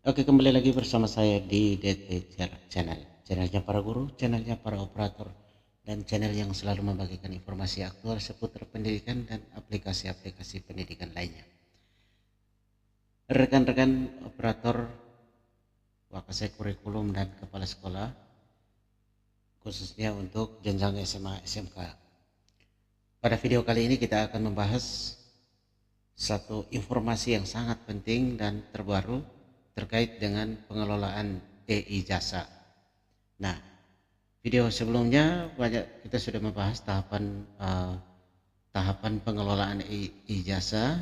Oke, kembali lagi bersama saya di DT Channel. Channelnya para guru, channelnya para operator, dan channel yang selalu membagikan informasi aktual seputar pendidikan dan aplikasi-aplikasi pendidikan lainnya. Rekan-rekan operator, wakasek kurikulum dan kepala sekolah, khususnya untuk jenjang SMA SMK. Pada video kali ini kita akan membahas satu informasi yang sangat penting dan terbaru terkait dengan pengelolaan e-ijazah. Nah, video sebelumnya kita sudah membahas tahapan pengelolaan ijazah.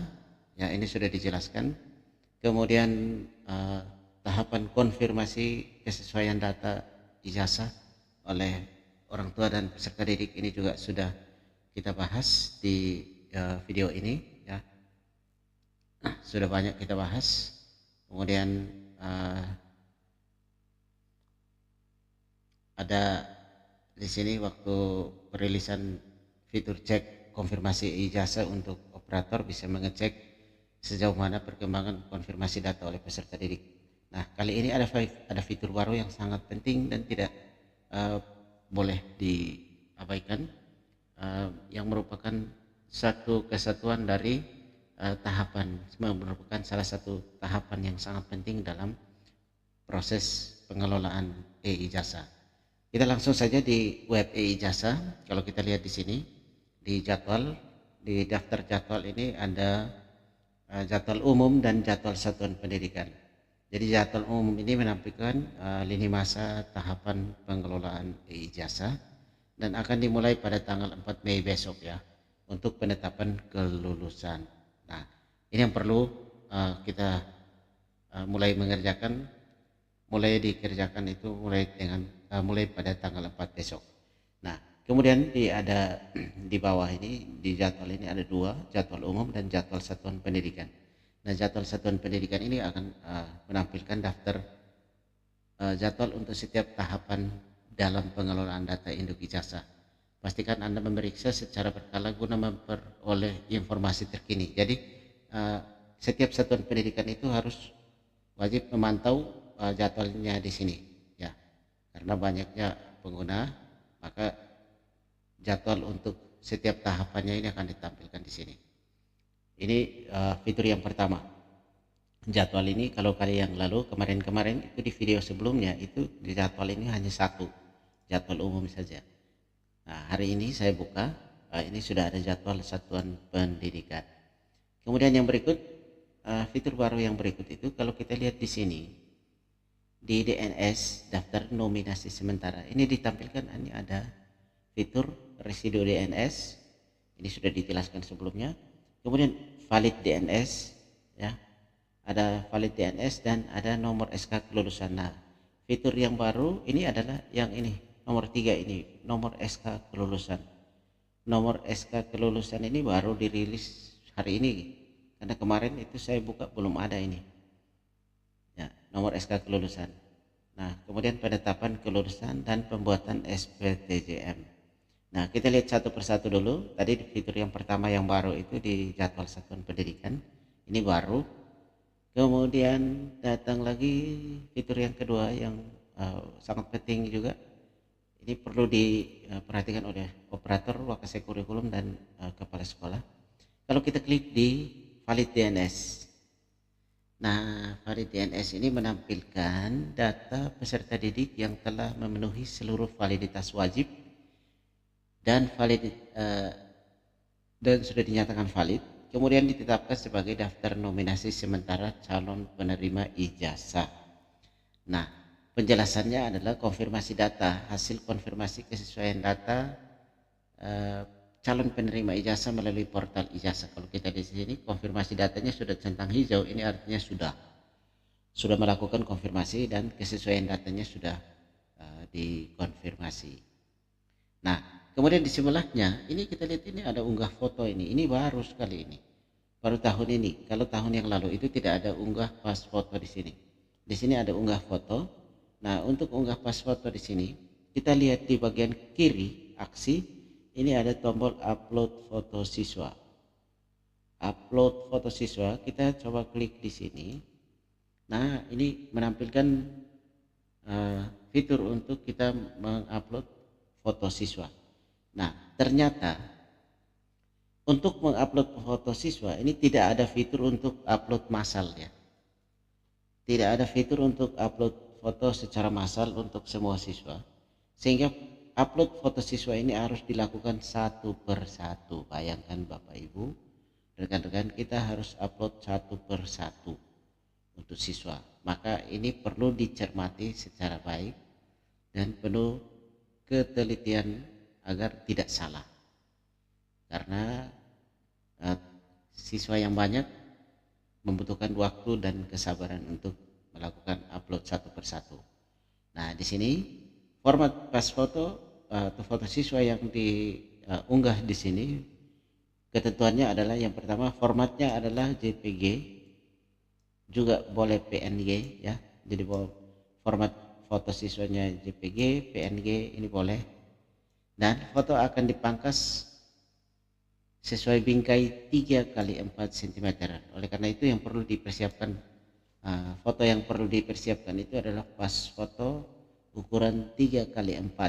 Ya, ini sudah dijelaskan. Kemudian eh, tahapan konfirmasi kesesuaian data ijazah oleh orang tua dan peserta didik ini juga sudah kita bahas di video ini. Ya, sudah banyak kita bahas. Kemudian eh, ada di sini waktu perilisan fitur cek konfirmasi ijazah untuk operator bisa mengecek sejauh mana perkembangan konfirmasi data oleh peserta didik. Nah, kali ini ada fitur baru yang sangat penting dan tidak uh, boleh diabaikan, yang merupakan satu kesatuan dari merupakan salah satu tahapan yang sangat penting dalam proses pengelolaan e-ijazah. Kita langsung saja di web e-ijazah. Kalau kita lihat di sini di jadwal, di daftar jadwal ini ada jadwal umum dan jadwal satuan pendidikan. Jadi jadwal umum ini menampilkan lini masa tahapan pengelolaan e-ijazah dan akan dimulai pada tanggal 4 Mei besok ya untuk penetapan kelulusan. Nah, ini yang perlu kita mulai mengerjakan, mulai dikerjakan itu mulai pada tanggal 4 besok. Nah, kemudian ada di bawah ini di jadwal ini ada dua, jadwal umum dan jadwal satuan pendidikan. Nah, jadwal satuan pendidikan ini akan menampilkan daftar jadwal untuk setiap tahapan dalam pengelolaan data induk ijazah. Pastikan Anda memeriksa secara berkala guna memperoleh informasi terkini. Jadi uh, setiap satuan pendidikan itu harus wajib memantau jadwalnya di sini ya, karena banyaknya pengguna, maka jadwal untuk setiap tahapannya ini akan ditampilkan di sini. Ini fitur yang pertama. Jadwal ini kalau kali yang lalu kemarin-kemarin itu di video sebelumnya itu di jadwal ini hanya satu, jadwal umum saja. Nah, hari ini saya buka, ini sudah ada jadwal satuan pendidikan. Kemudian yang berikut, fitur baru yang berikut itu kalau kita lihat di sini di DNS daftar nominasi sementara ini ditampilkan, ini ada fitur residu DNS, ini sudah dijelaskan sebelumnya. Kemudian valid DNS ya, ada valid DNS dan ada nomor SK kelulusan. Nah, fitur yang baru ini adalah yang ini nomor 3 ini, nomor SK kelulusan. Nomor SK kelulusan ini baru dirilis hari ini, karena kemarin itu saya buka belum ada ini ya, nomor SK kelulusan. Nah, kemudian penetapan kelulusan dan pembuatan SPTJM. Nah, kita lihat satu persatu dulu. Tadi fitur yang pertama yang baru itu di jadwal satuan pendidikan, ini baru. Kemudian datang lagi fitur yang kedua yang sangat penting juga. Ini perlu diperhatikan oleh operator, wakasek kurikulum dan kepala sekolah. Kalau kita klik di valid DNS, nah, valid DNS ini menampilkan data peserta didik yang telah memenuhi seluruh validitas wajib dan dan sudah dinyatakan valid, kemudian ditetapkan sebagai daftar nominasi sementara calon penerima ijazah. Nah, penjelasannya adalah konfirmasi data, hasil konfirmasi kesesuaian data calon penerima ijazah melalui portal ijazah. Kalau kita di sini konfirmasi datanya sudah centang hijau, ini artinya sudah melakukan konfirmasi dan kesesuaian datanya sudah dikonfirmasi. Nah, kemudian di sebelahnya ini kita lihat ini ada unggah foto ini baru sekali ini, baru tahun ini. Kalau tahun yang lalu itu tidak ada unggah pas foto di sini. Di sini ada unggah foto. Nah, untuk unggah pas foto di sini kita lihat di bagian kiri aksi ini ada tombol upload foto siswa. Upload foto siswa, kita coba klik di sini. Nah, ini menampilkan fitur untuk kita mengupload foto siswa. Nah, ternyata untuk mengupload foto siswa ini tidak ada fitur untuk upload massal ya. Tidak ada fitur untuk upload foto secara massal untuk semua siswa. Sehingga upload foto siswa ini harus dilakukan satu per satu. Bayangkan Bapak Ibu, rekan-rekan, kita harus upload satu per satu untuk siswa. Maka ini perlu dicermati secara baik dan penuh ketelitian agar tidak salah. Karena siswa yang banyak membutuhkan waktu dan kesabaran untuk melakukan upload satu persatu. Nah, di sini format pas foto atau foto siswa yang diunggah di sini, ketentuannya adalah yang pertama formatnya adalah JPG, juga boleh PNG ya. Jadi format foto siswanya JPG, PNG ini boleh. Dan foto akan dipangkas sesuai bingkai 3x4 cm. Oleh karena itu yang perlu dipersiapkan, foto yang perlu dipersiapkan itu adalah pas foto ukuran 3x4,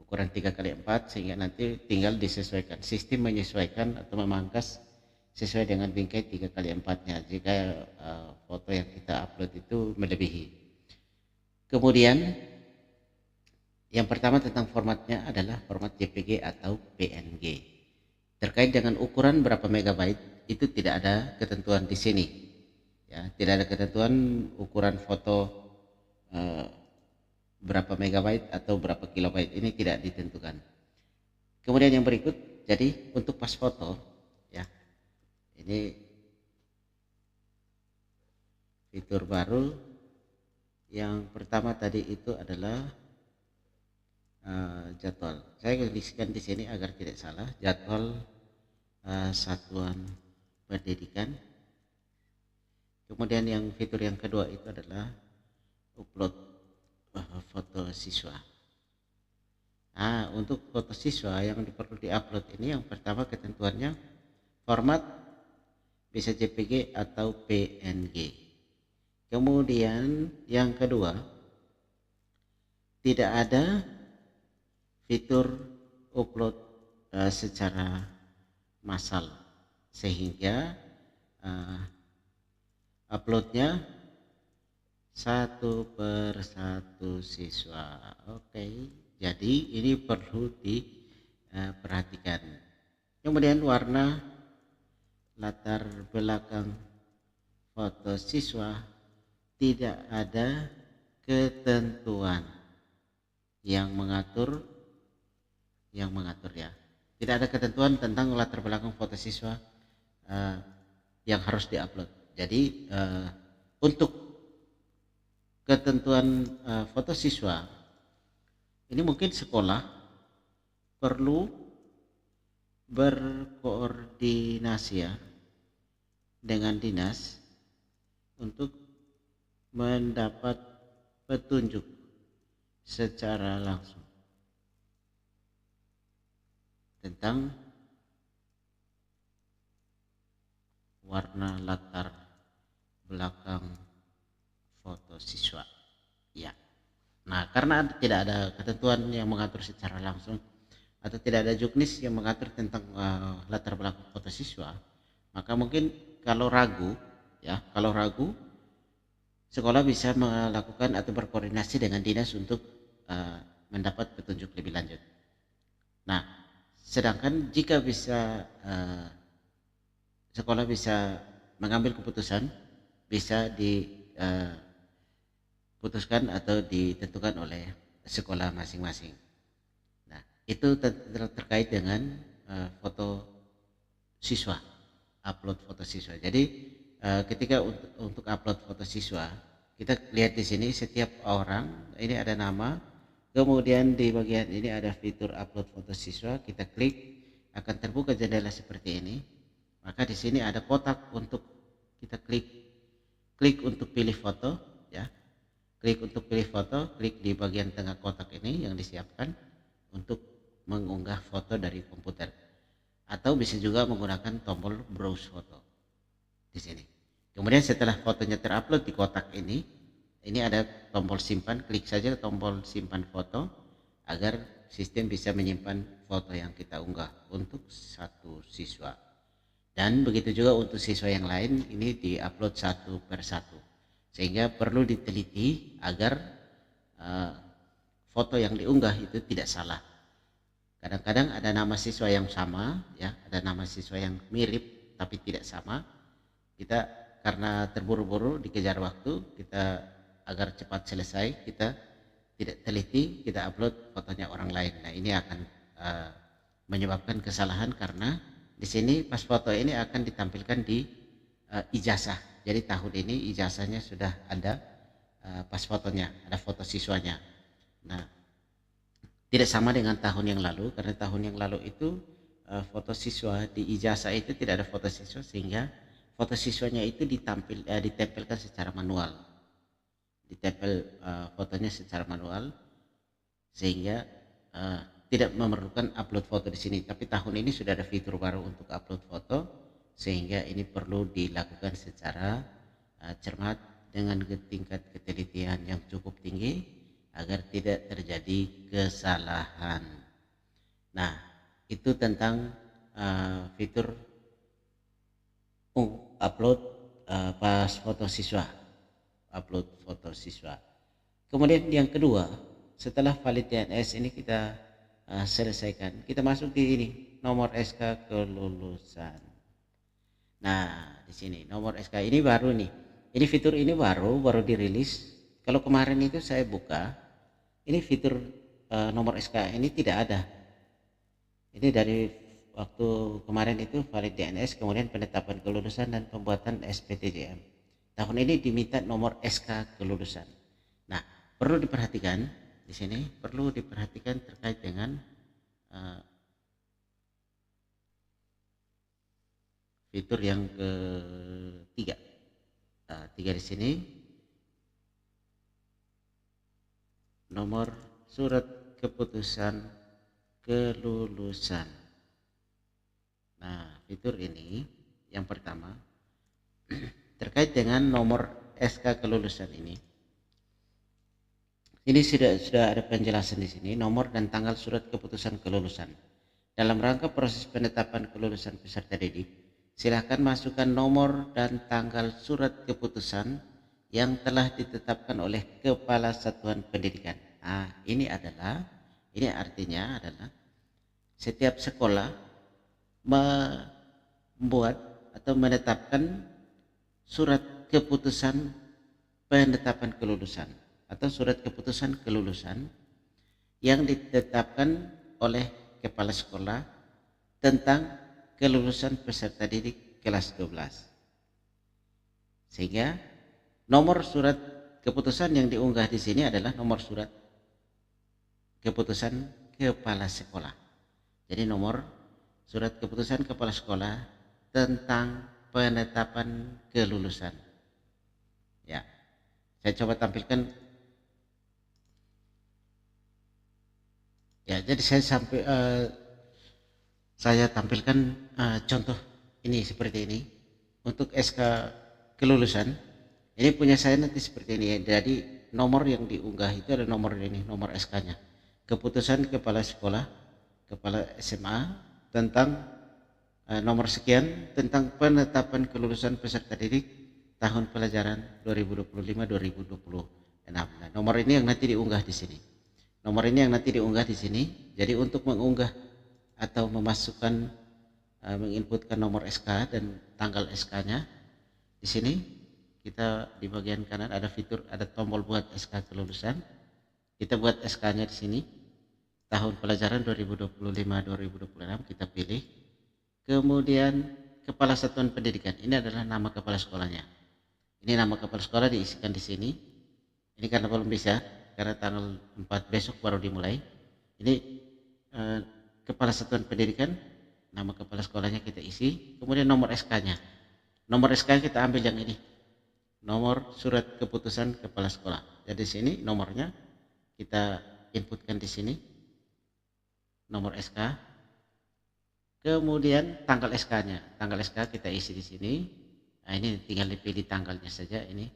ukuran 3x4, sehingga nanti tinggal disesuaikan, sistem menyesuaikan atau memangkas sesuai dengan bingkai 3x4-nya jika foto yang kita upload itu melebihi. Kemudian yang pertama tentang formatnya adalah format JPG atau PNG. Terkait dengan ukuran berapa megabyte itu tidak ada ketentuan di sini. Ya, tidak ada ketentuan ukuran foto berapa megabyte atau berapa kilobyte, ini tidak ditentukan. Kemudian yang berikut, jadi untuk pas foto ya, ini fitur baru. Yang pertama tadi itu adalah jadwal. Saya tuliskan di sini agar tidak salah, jadwal satuan pendidikan. Kemudian yang fitur yang kedua itu adalah upload foto siswa. Nah, untuk foto siswa yang perlu diupload ini yang pertama ketentuannya format bisa JPG atau PNG. Kemudian yang kedua, tidak ada fitur upload secara massal, sehingga uploadnya satu per satu siswa. Oke, jadi ini perlu diperhatikan. Kemudian warna latar belakang foto siswa tidak ada ketentuan yang mengatur ya. Tidak ada ketentuan tentang latar belakang foto siswa yang harus diupload. Jadi untuk ketentuan foto siswa ini mungkin sekolah perlu berkoordinasi ya dengan dinas untuk mendapat petunjuk secara langsung tentang warna latar belakang foto siswa ya. Nah, karena tidak ada ketentuan yang mengatur secara langsung atau tidak ada juknis yang mengatur tentang latar belakang foto siswa, maka mungkin kalau ragu sekolah bisa melakukan atau berkoordinasi dengan dinas untuk mendapat petunjuk lebih lanjut. Nah, sedangkan jika bisa sekolah bisa mengambil keputusan, bisa diputuskan atau ditentukan oleh sekolah masing-masing. Nah, itu terkait dengan foto siswa, upload foto siswa. Jadi ketika untuk upload foto siswa, kita lihat di sini setiap orang ini ada nama, kemudian di bagian ini ada fitur upload foto siswa. Kita klik, akan terbuka jendela seperti ini. Maka di sini ada kotak untuk kita klik untuk pilih foto ya. Klik untuk pilih foto, klik di bagian tengah kotak ini yang disiapkan untuk mengunggah foto dari komputer. Atau bisa juga menggunakan tombol browse foto di sini. Kemudian setelah fotonya terupload di kotak ini ada tombol simpan, klik saja tombol simpan foto agar sistem bisa menyimpan foto yang kita unggah untuk satu siswa. Dan begitu juga untuk siswa yang lain, ini diupload satu per satu. Sehingga perlu diteliti agar foto yang diunggah itu tidak salah. Kadang-kadang ada nama siswa yang sama, ya, ada nama siswa yang mirip tapi tidak sama. Kita karena terburu-buru dikejar waktu, kita agar cepat selesai, kita tidak teliti, kita upload fotonya orang lain. Nah, ini akan menyebabkan kesalahan karena di sini pas foto ini akan ditampilkan di ijazah. Jadi tahun ini ijazahnya sudah ada pas fotonya, ada foto siswanya. Nah, tidak sama dengan tahun yang lalu, karena tahun yang lalu itu foto siswa di ijazah itu tidak ada foto siswa, sehingga foto siswanya itu ditempelkan secara manual, ditempel fotonya secara manual, sehingga tidak memerlukan upload foto di sini. Tapi tahun ini sudah ada fitur baru untuk upload foto, sehingga ini perlu dilakukan secara cermat dengan tingkat ketelitian yang cukup tinggi agar tidak terjadi kesalahan. Nah, itu tentang fitur upload pas foto siswa, upload foto siswa. Kemudian yang kedua, setelah valid DNS ini kita selesaikan, kita masuk di ini nomor SK kelulusan. Nah, di sini nomor SK ini baru nih. Ini fitur ini baru dirilis. Kalau kemarin itu saya buka, ini fitur nomor SK ini tidak ada. Ini dari waktu kemarin itu valid DNS, kemudian penetapan kelulusan dan pembuatan SPTJM. Tahun ini diminta nomor SK kelulusan. Nah, perlu diperhatikan di sini, perlu diperhatikan terkait dengan fitur yang ketiga. Tiga di sini, nomor surat keputusan kelulusan. Nah, fitur ini yang pertama terkait dengan nomor SK kelulusan ini. Ini sudah ada penjelasan di sini, nomor dan tanggal surat keputusan kelulusan. Dalam rangka proses penetapan kelulusan peserta didik, silakan masukkan nomor dan tanggal surat keputusan yang telah ditetapkan oleh Kepala Satuan Pendidikan. Nah, ini artinya adalah setiap sekolah membuat atau menetapkan surat keputusan penetapan kelulusan atau surat keputusan kelulusan yang ditetapkan oleh kepala sekolah tentang kelulusan peserta didik kelas 12. Sehingga nomor surat keputusan yang diunggah di sini adalah nomor surat keputusan kepala sekolah. Jadi nomor surat keputusan kepala sekolah tentang penetapan kelulusan. Ya, saya coba tampilkan. Ya, jadi saya tampilkan contoh ini seperti ini untuk SK kelulusan. Ini punya saya nanti seperti ini ya. Jadi nomor yang diunggah itu ada nomor ini, nomor SK-nya. Keputusan kepala sekolah, kepala SMA tentang nomor sekian tentang penetapan kelulusan peserta didik tahun pelajaran 2025-2026. Nah, nomor ini yang nanti diunggah di sini. Nomor ini yang nanti diunggah di sini. Jadi untuk mengunggah atau memasukkan menginputkan nomor SK dan tanggal SK-nya di sini, kita di bagian kanan ada fitur, ada tombol buat SK kelulusan. Kita buat SK-nya di sini. Tahun pelajaran 2025-2026 kita pilih. Kemudian kepala satuan pendidikan. Ini adalah nama kepala sekolahnya. Ini nama kepala sekolah diisikan di sini. Ini karena belum bisa, karena tanggal 4 besok baru dimulai. Ini kepala satuan pendidikan, nama kepala sekolahnya kita isi, kemudian nomor SK-nya. Nomor SK kita ambil yang ini, nomor surat keputusan kepala sekolah. Jadi sini nomornya kita inputkan di sini, nomor SK. Kemudian tanggal SK-nya, tanggal SK kita isi di sini. Nah, ini tinggal dipilih tanggalnya saja, ini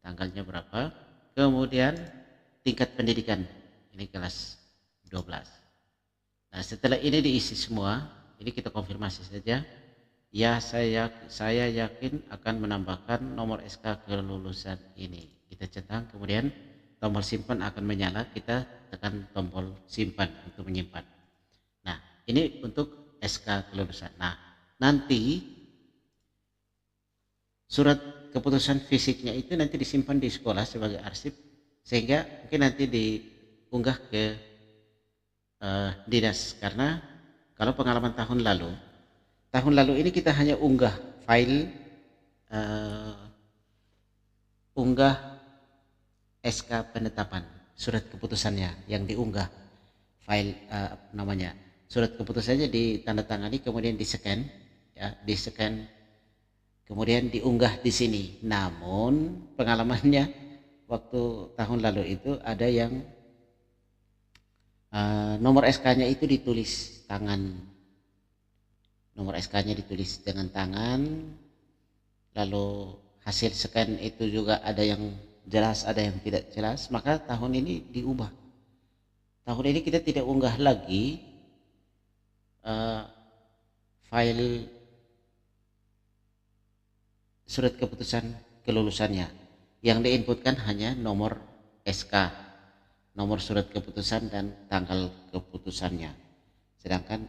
tanggalnya berapa. Kemudian tingkat pendidikan, ini kelas 12. Nah, setelah ini diisi semua, ini kita konfirmasi saja. Ya, saya yakin akan menambahkan nomor SK kelulusan ini. Kita centang, kemudian tombol simpan akan menyala, kita tekan tombol simpan untuk menyimpan. Nah, ini untuk SK kelulusan. Nah, nanti surat keputusan fisiknya itu nanti disimpan di sekolah sebagai arsip, sehingga mungkin nanti diunggah ke dinas. Karena kalau pengalaman tahun lalu ini kita hanya unggah file, unggah SK penetapan, surat keputusannya yang diunggah, file namanya surat keputusannya ditandatangani, kemudian di scan, ya, di scan, kemudian diunggah di sini. Namun pengalamannya waktu tahun lalu itu ada yang nomor SK-nya itu ditulis tangan, nomor SK-nya ditulis dengan tangan, lalu hasil scan itu juga ada yang jelas, ada yang tidak jelas. Maka tahun ini diubah. Tahun ini kita tidak unggah lagi file surat keputusan kelulusannya. Yang diinputkan hanya nomor SK, nomor surat keputusan dan tanggal keputusannya. Sedangkan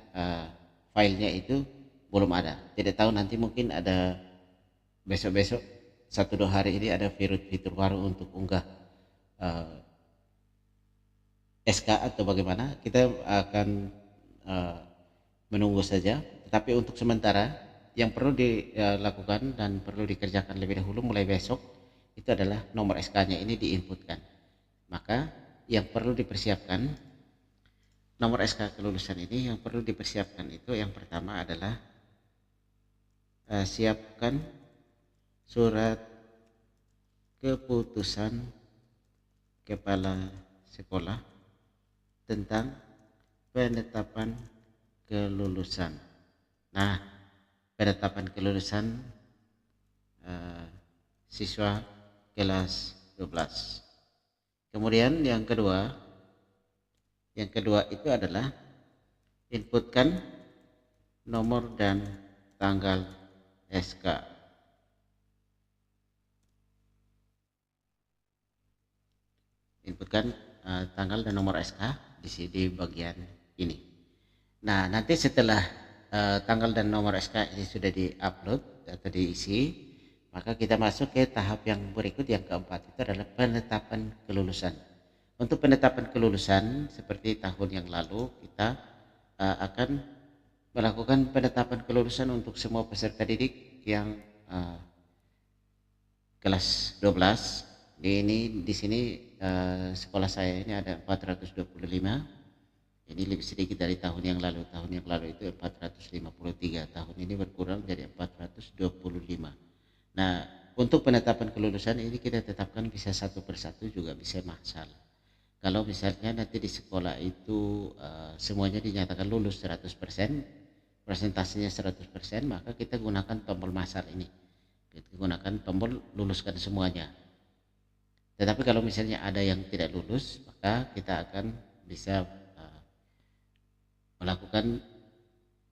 filenya itu belum ada. Tidak tahu, nanti mungkin ada besok-besok 1-2 hari ini ada fitur baru untuk unggah SK atau bagaimana. Kita akan menunggu saja. Tetapi untuk sementara yang perlu dilakukan dan perlu dikerjakan lebih dahulu mulai besok itu adalah nomor SK-nya ini diinputkan. Maka yang perlu dipersiapkan nomor SK kelulusan ini, yang perlu dipersiapkan itu yang pertama adalah siapkan surat keputusan kepala sekolah tentang penetapan kelulusan. Nah, penetapan kelulusan siswa kelas 12. Kemudian yang kedua itu adalah inputkan nomor dan tanggal SK. Inputkan tanggal dan nomor SK di bagian ini. Nah, nanti setelah tanggal dan nomor SK ini sudah diupload atau diisi, maka kita masuk ke tahap yang berikut, yang keempat, itu adalah penetapan kelulusan. Untuk penetapan kelulusan seperti tahun yang lalu, kita akan melakukan penetapan kelulusan untuk semua peserta didik yang kelas 12. Di sini sekolah saya ini ada 425. Ini lebih sedikit dari tahun yang lalu. Tahun yang lalu itu 453. Tahun ini berkurang jadi 425. Nah, untuk penetapan kelulusan ini kita tetapkan bisa satu persatu, juga bisa massal. Kalau misalnya nanti di sekolah itu semuanya dinyatakan lulus 100%, presentasinya 100%, maka kita gunakan tombol massal ini. Kita gunakan tombol luluskan semuanya. Tetapi kalau misalnya ada yang tidak lulus, maka kita akan bisa melakukan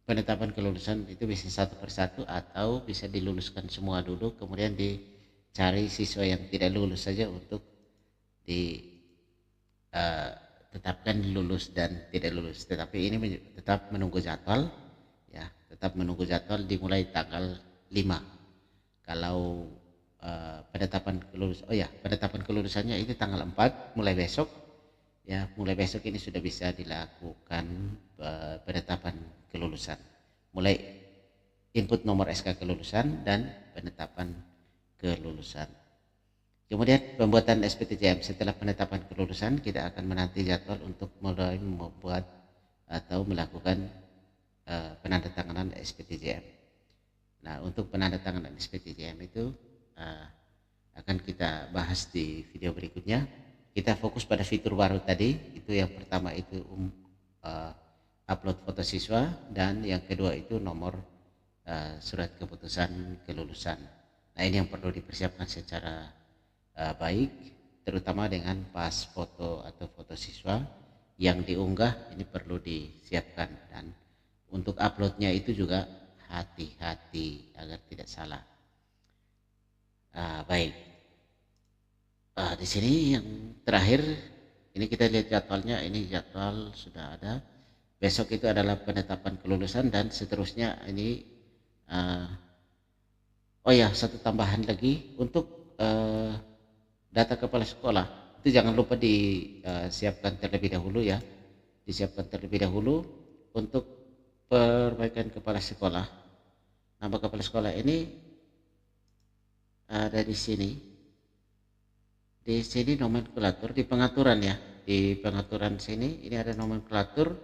penetapan kelulusan itu bisa satu persatu, atau bisa diluluskan semua dulu, kemudian dicari siswa yang tidak lulus saja untuk ditetapkan lulus dan tidak lulus. Tetapi ini tetap menunggu jadwal, ya, tetap menunggu jadwal dimulai tanggal 5. Kalau penetapan kelulusannya itu tanggal 4, mulai besok. Ya, mulai besok ini sudah bisa dilakukan penetapan kelulusan. Mulai input nomor SK kelulusan dan penetapan kelulusan. Kemudian pembuatan SPTJM. Setelah penetapan kelulusan, kita akan menanti jadwal untuk mulai membuat atau melakukan penandatanganan SPTJM. Nah, untuk penandatanganan SPTJM itu akan kita bahas di video berikutnya. Kita fokus pada fitur baru tadi, itu yang pertama itu upload foto siswa, dan yang kedua itu nomor surat keputusan kelulusan. Nah, Nah, ini yang perlu dipersiapkan secara baik, terutama dengan pas foto atau foto siswa yang diunggah ini perlu disiapkan, dan untuk uploadnya itu juga hati-hati agar tidak salah. Baik, di sini yang terakhir ini kita lihat jadwalnya. Ini jadwal sudah ada. Besok itu adalah penetapan kelulusan dan seterusnya. Ini oh ya, satu tambahan lagi untuk data kepala sekolah itu jangan lupa disiapkan terlebih dahulu ya. Disiapkan terlebih dahulu untuk perbaikan kepala sekolah. Nama kepala sekolah ini ada di sini. Di sini nomenklatur di pengaturan ya. Di pengaturan sini ini ada nomenklatur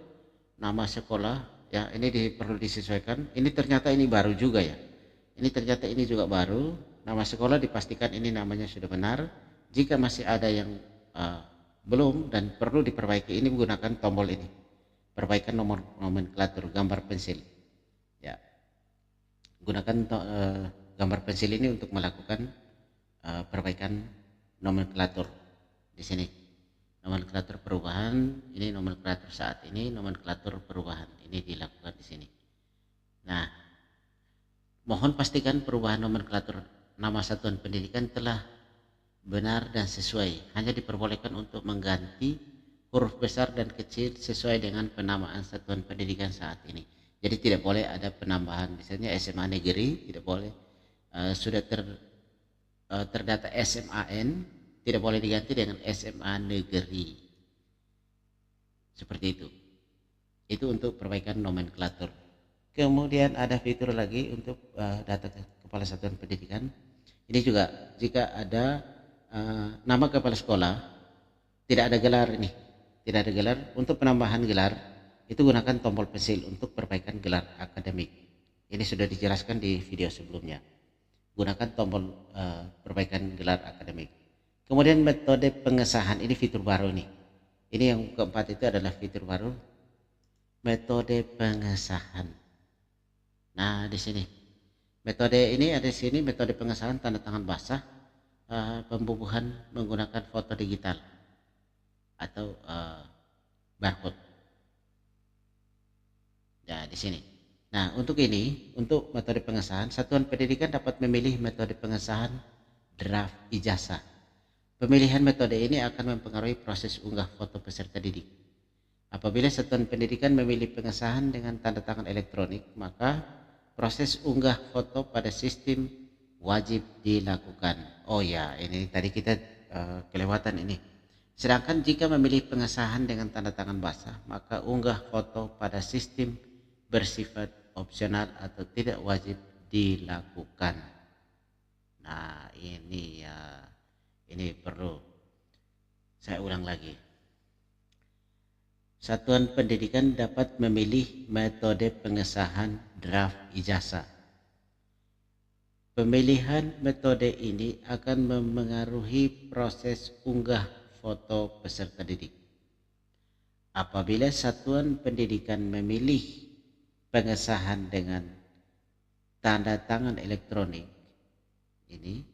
nama sekolah ya. Ini perlu disesuaikan. Ini ternyata ini baru juga ya. Ini ternyata ini juga baru. Nama sekolah dipastikan ini namanya sudah benar. Jika masih ada yang belum dan perlu diperbaiki, ini menggunakan tombol ini. Perbaikan nomor nomenklatur gambar pensil. Ya. Gunakan gambar pensil ini untuk melakukan perbaikan nomenklatur di sini. Nomenklatur perubahan, ini nomenklatur saat ini, nomenklatur perubahan ini dilakukan di sini. Nah, mohon pastikan perubahan nomenklatur nama satuan pendidikan telah benar dan sesuai. Hanya diperbolehkan untuk mengganti huruf besar dan kecil sesuai dengan penamaan satuan pendidikan saat ini. Jadi tidak boleh ada penambahan, misalnya SMA negeri tidak boleh. Sudah terdata SMAN tidak boleh diganti dengan SMA negeri. Seperti itu. Itu untuk perbaikan nomenklatur. Kemudian ada fitur lagi untuk data kepala satuan pendidikan. Ini juga jika ada nama kepala sekolah tidak ada gelar ini, tidak ada gelar. Untuk penambahan gelar itu gunakan tombol pensil untuk perbaikan gelar akademik. Ini sudah dijelaskan di video sebelumnya. Gunakan tombol perbaikan gelar akademik. Kemudian metode pengesahan, ini fitur baru nih. Ini yang keempat itu adalah fitur baru, metode pengesahan. Nah, di sini metode ini ada di sini, metode pengesahan tanda tangan basah, pembubuhan menggunakan foto digital atau barcode. Ya, di sini. Nah, untuk ini, untuk metode pengesahan, satuan pendidikan dapat memilih metode pengesahan draft ijazah. Pemilihan metode ini akan mempengaruhi proses unggah foto peserta didik. Apabila satuan pendidikan memilih pengesahan dengan tanda tangan elektronik, maka proses unggah foto pada sistem wajib dilakukan. Oh ya, ini tadi kita kelewatan ini. Sedangkan jika memilih pengesahan dengan tanda tangan basah, maka unggah foto pada sistem bersifat opsional atau tidak wajib dilakukan. Nah, ini ya, ini perlu saya ulang lagi. Satuan pendidikan dapat memilih metode pengesahan draft ijazah. Pemilihan metode ini akan memengaruhi proses unggah foto peserta didik. Apabila satuan pendidikan memilih pengesahan dengan tanda tangan elektronik ini,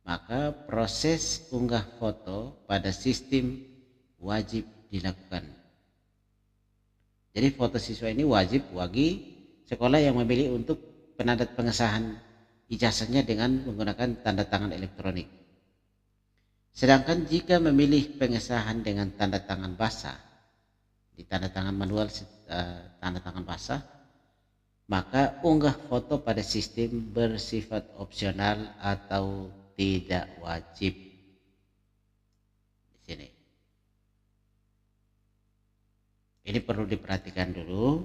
maka proses unggah foto pada sistem wajib dilakukan. Jadi foto siswa ini wajib bagi sekolah yang memilih untuk pengesahan ijazahnya dengan menggunakan tanda tangan elektronik. Sedangkan jika memilih pengesahan dengan tanda tangan basah, di tanda tangan manual tanda tangan basah, maka unggah foto pada sistem bersifat opsional atau tidak wajib. Di sini. Ini perlu diperhatikan dulu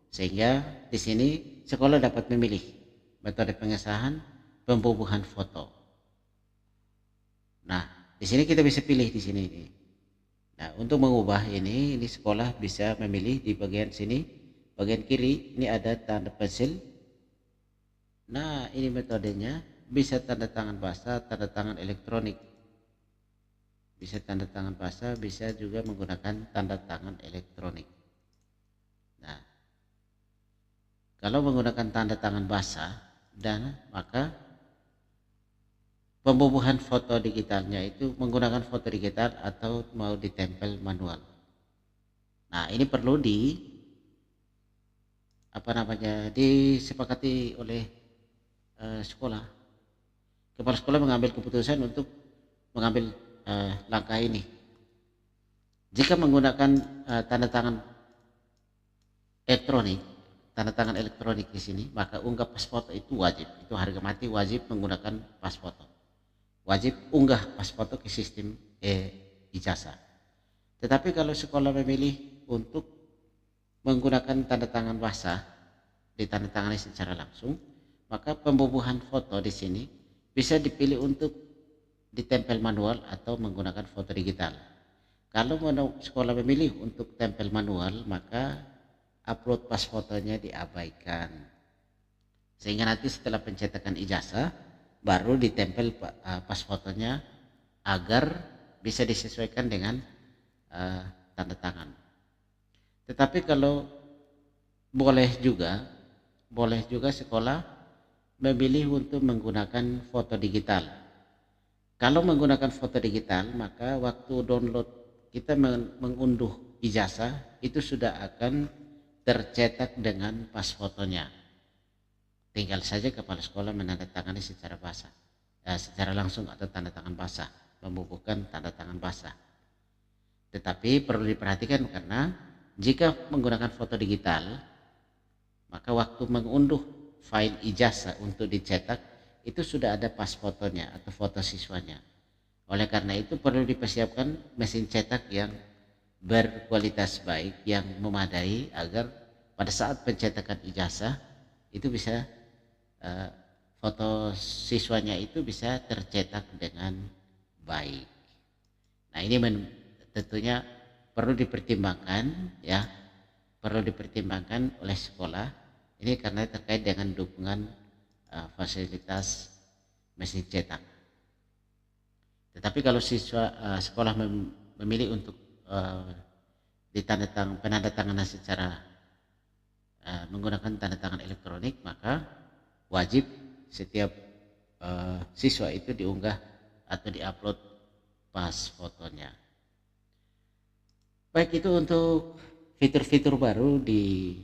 sehingga di sini sekolah dapat memilih metode pengesahan pembubuhan foto. Nah, di sini kita bisa pilih di sini. Nah, untuk mengubah ini sekolah bisa memilih di bagian sini, bagian kiri ini ada tanda pensil. Nah, ini metodenya, bisa tanda tangan basah, tanda tangan elektronik. Bisa tanda tangan basah, bisa juga menggunakan tanda tangan elektronik. Nah, kalau menggunakan tanda tangan basah, dan maka pembubuhan foto digitalnya itu menggunakan foto digital atau mau ditempel manual. Nah, ini perlu disepakati oleh sekolah. Kepala sekolah mengambil keputusan untuk mengambil langkah ini. Jika menggunakan tanda tangan elektronik di sini, maka unggah pas foto itu wajib. Itu harga mati, wajib menggunakan pas foto. Wajib unggah pas foto ke sistem ijazah. Tetapi kalau sekolah memilih untuk menggunakan tanda tangan basah, ditandatangani secara langsung, maka pembubuhan foto di sini bisa dipilih untuk ditempel manual atau menggunakan foto digital. Kalau sekolah memilih untuk tempel manual, maka upload pas fotonya diabaikan. Sehingga nanti setelah pencetakan ijazah, baru ditempel pas fotonya agar bisa disesuaikan dengan tanda tangan. Tetapi kalau boleh juga sekolah memilih untuk menggunakan foto digital. Kalau menggunakan foto digital, maka waktu download kita mengunduh ijazah itu sudah akan tercetak dengan pas fotonya. Tinggal saja kepala sekolah menandatangani secara basah, secara langsung atau tanda tangan basah, membubuhkan tanda tangan basah. Tetapi perlu diperhatikan karena jika menggunakan foto digital, maka waktu mengunduh file ijazah untuk dicetak itu sudah ada pas fotonya atau foto siswanya. Oleh karena itu perlu dipersiapkan mesin cetak yang berkualitas baik, yang memadai agar pada saat pencetakan ijazah itu bisa foto siswanya itu bisa tercetak dengan baik. Nah, ini tentunya perlu dipertimbangkan ya, perlu dipertimbangkan oleh sekolah. Ini karena terkait dengan dukungan fasilitas mesin cetak. Tetapi kalau sekolah memilih untuk penandatanganan secara menggunakan tanda tangan elektronik, maka wajib setiap siswa itu diunggah atau diupload pas fotonya. Baik, itu untuk fitur-fitur baru di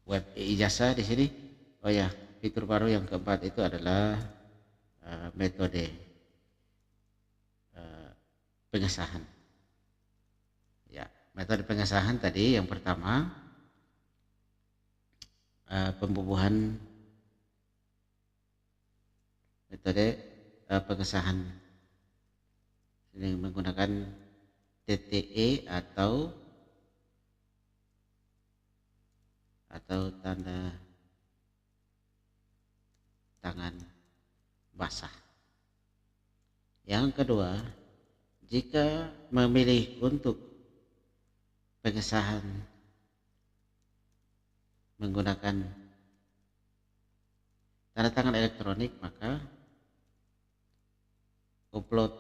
web ijazah di sini. Oh ya, fitur baru yang keempat itu adalah metode pengesahan. Ya, metode pengesahan tadi yang pertama pembubuhan metode pengesahan ini menggunakan TTE atau tanda tangan basah. Yang kedua, jika memilih untuk pengesahan menggunakan tanda tangan elektronik, maka upload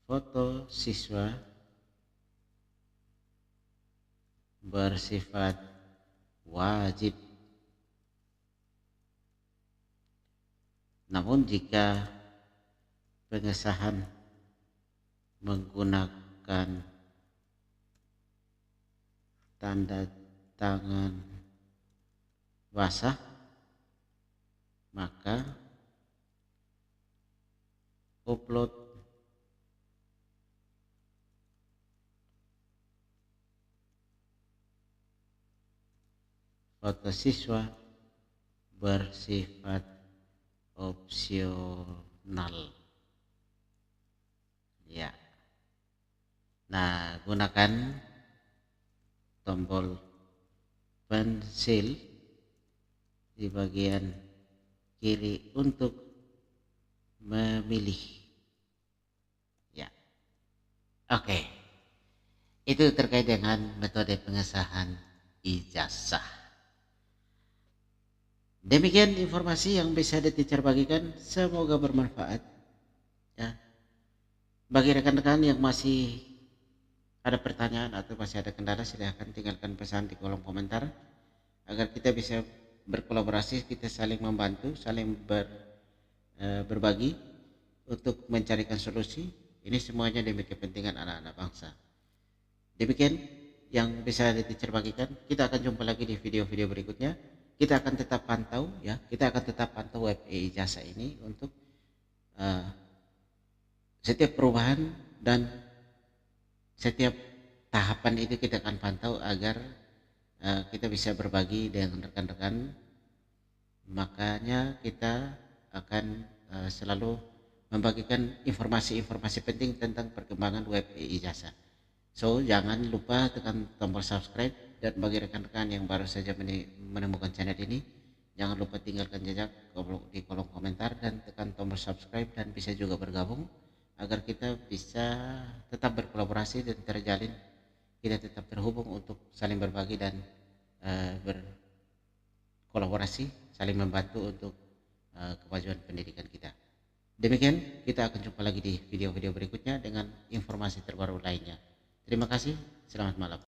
foto siswa bersifat wajib. Namun jika pengesahan menggunakan tanda tangan basah, maka upload foto siswa bersifat opsional. Ya. Nah, gunakan tombol pensil di bagian kiri untuk memilih. Ya. Oke. Itu terkait dengan metode pengesahan ijazah. Demikian informasi yang bisa teacher bagikan, semoga bermanfaat ya. Bagi rekan-rekan yang masih ada pertanyaan atau masih ada kendala, silahkan tinggalkan pesan di kolom komentar agar kita bisa berkolaborasi, kita saling membantu, saling berbagi untuk mencarikan solusi. Ini semuanya demi kepentingan anak-anak bangsa. Demikian yang bisa teacher bagikan. Kita akan jumpa lagi di video-video berikutnya. Kita akan tetap pantau ya, kita akan tetap pantau web e-ijazah ini untuk setiap perubahan dan setiap tahapan itu kita akan pantau agar kita bisa berbagi dengan rekan-rekan. Makanya kita akan selalu membagikan informasi-informasi penting tentang perkembangan web e-ijazah. So, jangan lupa tekan tombol subscribe, dan bagi rekan-rekan yang baru saja menemukan channel ini, jangan lupa tinggalkan jejak di kolom komentar dan tekan tombol subscribe, dan bisa juga bergabung agar kita bisa tetap berkolaborasi dan kita tetap terhubung untuk saling berbagi dan berkolaborasi, saling membantu untuk kemajuan pendidikan kita. Demikian, kita akan jumpa lagi di video-video berikutnya dengan informasi terbaru lainnya. Terima kasih, selamat malam.